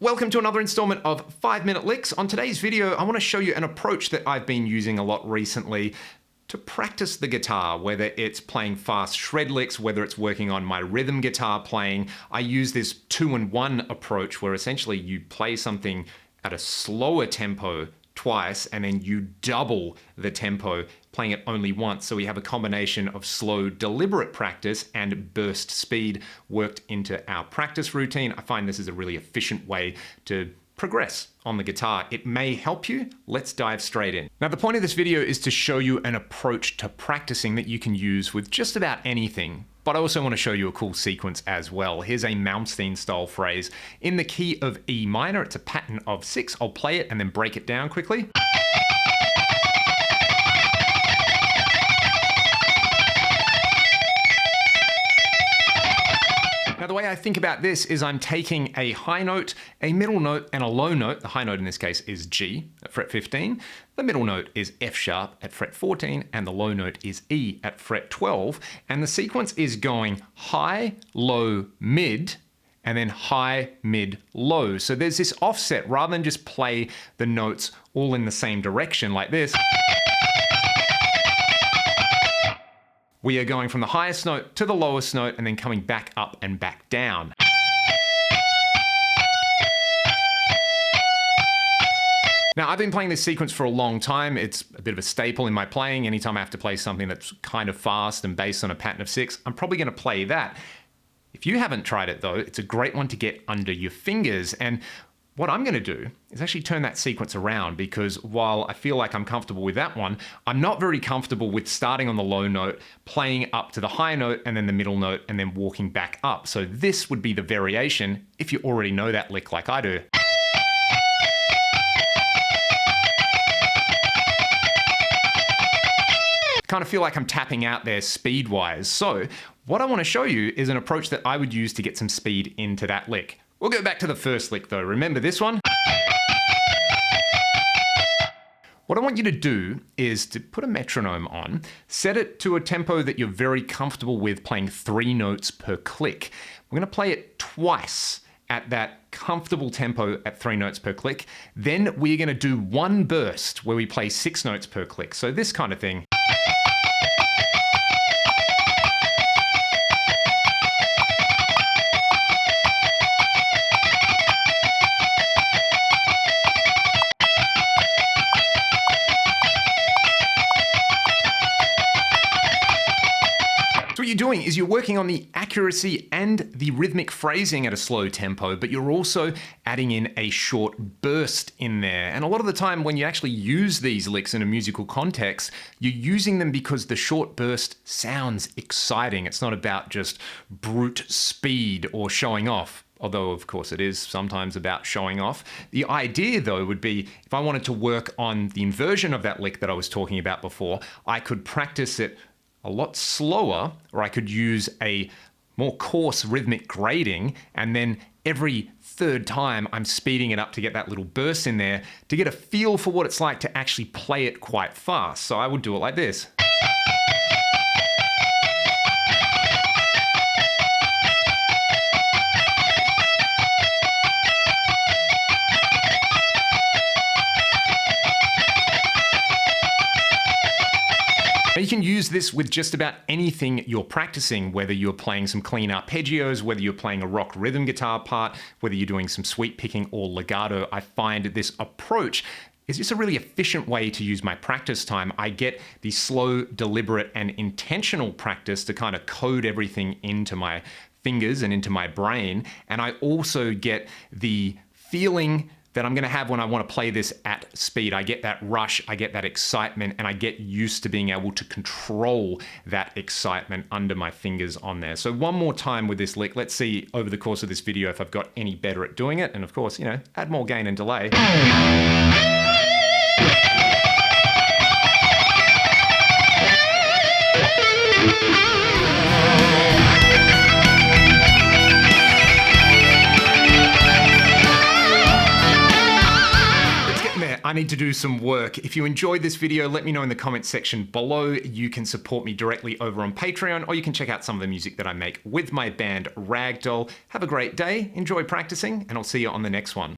Welcome to another installment of 5-Minute Licks. On today's video, I want to show you an approach that I've been using a lot recently to practice the guitar, whether it's playing fast shred licks, whether it's working on my rhythm guitar playing. I use this 2-in-1 approach where essentially you play something at a slower tempo twice and then you double the tempo playing it only once. So we have a combination of slow, deliberate practice and burst speed worked into our practice routine. I find this is a really efficient way to progress on the guitar. It may help you. Let's dive straight in. Now, the point of this video is to show you an approach to practicing that you can use with just about anything. But I also want to show you a cool sequence as well. Here's a Malmsteen style phrase in the key of E minor. It's a pattern of 6. I'll play it and then break it down quickly. Now, the way I think about this is I'm taking a high note, a middle note, and a low note. The high note in this case is G at fret 15. The middle note is F sharp at fret 14, and the low note is E at fret 12. And the sequence is going high, low, mid, and then high, mid, low. So there's this offset rather than just play the notes all in the same direction like this. We are going from the highest note to the lowest note and then coming back up and back down. Now, I've been playing this sequence for a long time. It's a bit of a staple in my playing. Anytime I have to play something that's kind of fast and based on a pattern of 6, I'm probably going to play that. If you haven't tried it though, it's a great one to get under your fingers. And what I'm going to do is actually turn that sequence around, because while I feel like I'm comfortable with that one, I'm not very comfortable with starting on the low note, playing up to the high note and then the middle note and then walking back up. So this would be the variation if you already know that lick like I do. Kind of feel like I'm tapping out there speed-wise. So what I want to show you is an approach that I would use to get some speed into that lick. We'll go back to the first lick though. Remember this one? What I want you to do is to put a metronome on, set it to a tempo that you're very comfortable with, playing 3 notes per click. We're going to play it twice at that comfortable tempo at 3 notes per click. Then we're going to do one burst where we play 6 notes per click. So this kind of thing. What you're doing is you're working on the accuracy and the rhythmic phrasing at a slow tempo, but you're also adding in a short burst in there. And a lot of the time when you actually use these licks in a musical context, you're using them because the short burst sounds exciting. It's not about just brute speed or showing off. Although, of course, it is sometimes about showing off. The idea, though, would be if I wanted to work on the inversion of that lick that I was talking about before, I could practice it a lot slower, or I could use a more coarse rhythmic grading, and then every third time I'm speeding it up to get that little burst in there to get a feel for what it's like to actually play it quite fast. So I would do it like this. You can use this with just about anything you're practicing, whether you're playing some clean arpeggios, whether you're playing a rock rhythm guitar part, whether you're doing some sweep picking or legato. I find this approach is just a really efficient way to use my practice time. I get the slow, deliberate, and intentional practice to kind of code everything into my fingers and into my brain. And I also get the feeling that I'm going to have when I want to play this at speed. I get that rush, I get that excitement, and I get used to being able to control that excitement under my fingers on there. So one more time with this lick. Let's see over the course of this video if I've got any better at doing it. And of course, add more gain and delay. I need to do some work. If you enjoyed this video, let me know in the comments section below. You can support me directly over on Patreon, or you can check out some of the music that I make with my band Ragdoll. Have a great day, enjoy practicing, and I'll see you on the next one.